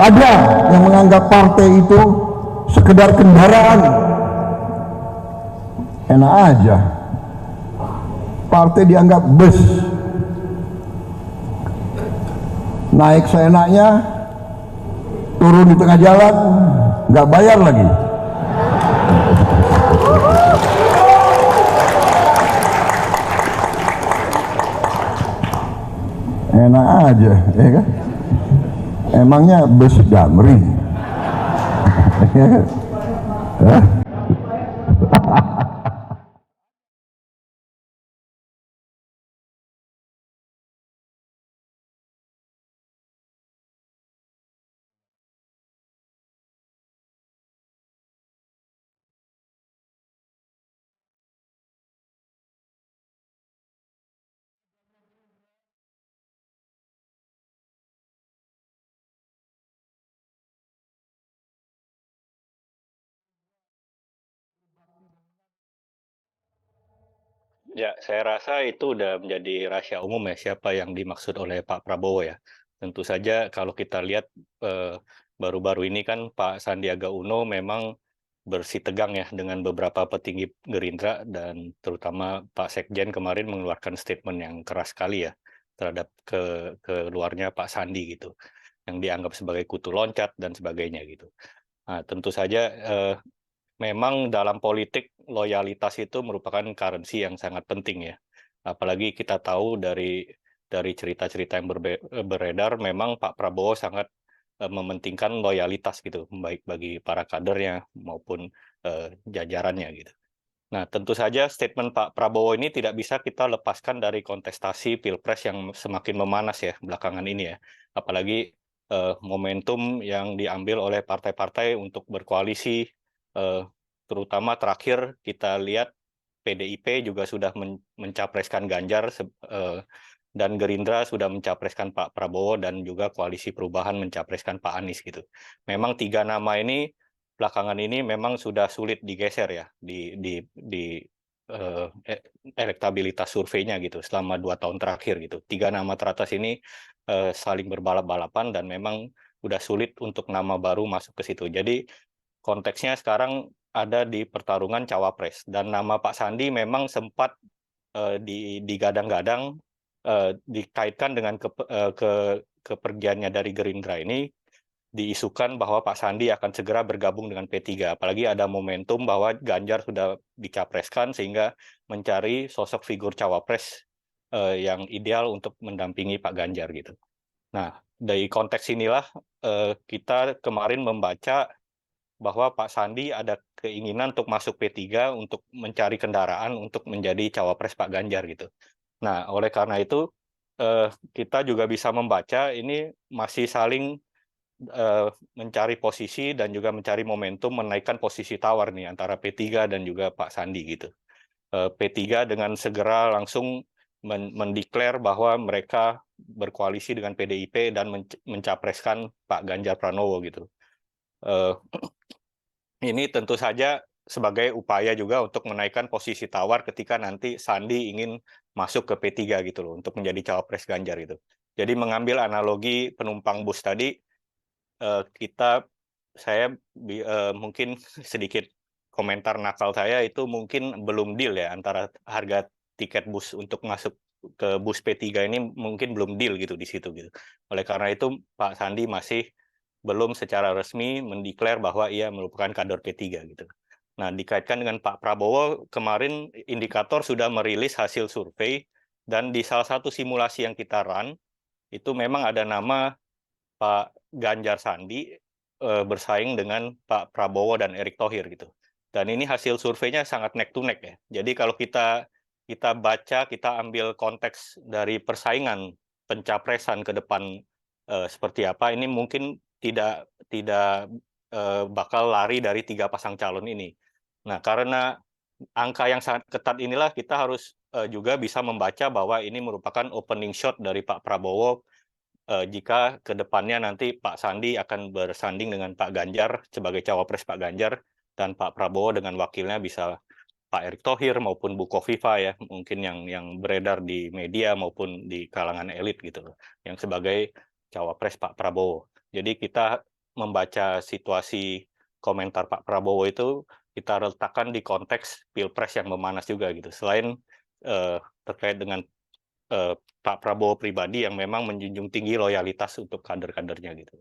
Ada yang menganggap partai itu sekedar kendaraan. Enak aja. Partai dianggap bus. Naik seenaknya, turun di tengah jalan, nggak bayar lagi. Enak aja, ya kan? Emangnya bus Damri? Ya, saya rasa itu udah menjadi rahasia umum ya, siapa yang dimaksud oleh Pak Prabowo ya. Tentu saja kalau kita lihat baru-baru ini kan Pak Sandiaga Uno memang bersitegang ya dengan beberapa petinggi Gerindra dan terutama Pak Sekjen kemarin mengeluarkan statement yang keras sekali ya terhadap keluarnya Pak Sandi gitu, yang dianggap sebagai kutu loncat dan sebagainya gitu. Nah, tentu saja memang dalam politik loyalitas itu merupakan currency yang sangat penting ya. Apalagi kita tahu dari cerita-cerita yang beredar, memang Pak Prabowo sangat mementingkan loyalitas gitu, baik bagi para kadernya maupun jajarannya gitu. Nah, tentu saja statement Pak Prabowo ini tidak bisa kita lepaskan dari kontestasi Pilpres yang semakin memanas ya belakangan ini ya. Apalagi momentum yang diambil oleh partai-partai untuk berkoalisi, terutama terakhir kita lihat PDIP juga sudah mencapreskan Ganjar dan Gerindra sudah mencapreskan Pak Prabowo dan juga Koalisi Perubahan mencapreskan Pak Anies gitu. Memang tiga nama ini belakangan ini memang sudah sulit digeser ya di elektabilitas surveinya gitu selama 2 tahun terakhir gitu. Tiga nama teratas ini saling berbalap-balapan dan memang udah sulit untuk nama baru masuk ke situ. Jadi konteksnya sekarang ada di pertarungan cawapres dan nama Pak Sandi memang sempat digadang-gadang dikaitkan dengan kepergiannya dari Gerindra ini diisukan bahwa Pak Sandi akan segera bergabung dengan P3. Apalagi ada momentum bahwa Ganjar sudah dicapreskan sehingga mencari sosok figur cawapres yang ideal untuk mendampingi Pak Ganjar gitu. Nah, dari konteks inilah kita kemarin membaca bahwa Pak Sandi ada keinginan untuk masuk P3 untuk mencari kendaraan untuk menjadi cawapres Pak Ganjar gitu. Nah, oleh karena itu kita juga bisa membaca ini masih saling mencari posisi dan juga mencari momentum menaikkan posisi tawar nih antara P3 dan juga Pak Sandi gitu. P3 dengan segera langsung mendeklar bahwa mereka berkoalisi dengan PDIP dan mencapreskan Pak Ganjar Pranowo gitu. Ini tentu saja sebagai upaya juga untuk menaikkan posisi tawar ketika nanti Sandi ingin masuk ke P3 gitu loh untuk menjadi cawapres Ganjar gitu. Jadi mengambil analogi penumpang bus tadi, saya mungkin sedikit komentar nakal saya itu mungkin belum deal ya antara harga tiket bus untuk masuk ke bus P3 ini mungkin belum deal gitu di situ gitu. Oleh karena itu Pak Sandi masih belum secara resmi mendeklar bahwa ia merupakan kader P3 gitu. Nah, dikaitkan dengan Pak Prabowo, kemarin indikator sudah merilis hasil survei dan di salah satu simulasi yang kita run, itu memang ada nama Pak Ganjar Sandi bersaing dengan Pak Prabowo dan Erick Thohir gitu. Dan ini hasil surveinya sangat neck to neck ya. Jadi kalau kita baca, kita ambil konteks dari persaingan pencapresan ke depan seperti apa, ini mungkin tidak bakal lari dari tiga pasang calon ini. Nah, karena angka yang sangat ketat inilah kita harus juga bisa membaca bahwa ini merupakan opening shot dari Pak Prabowo jika ke depannya nanti Pak Sandi akan bersanding dengan Pak Ganjar sebagai cawapres Pak Ganjar dan Pak Prabowo dengan wakilnya bisa Pak Erick Thohir maupun Bu Kofifa ya, mungkin yang beredar di media maupun di kalangan elit gitu loh, yang sebagai cawapres Pak Prabowo. Jadi kita membaca situasi komentar Pak Prabowo itu kita letakkan di konteks Pilpres yang memanas juga gitu. Selain, terkait dengan, Pak Prabowo pribadi yang memang menjunjung tinggi loyalitas untuk kader-kadernya gitu.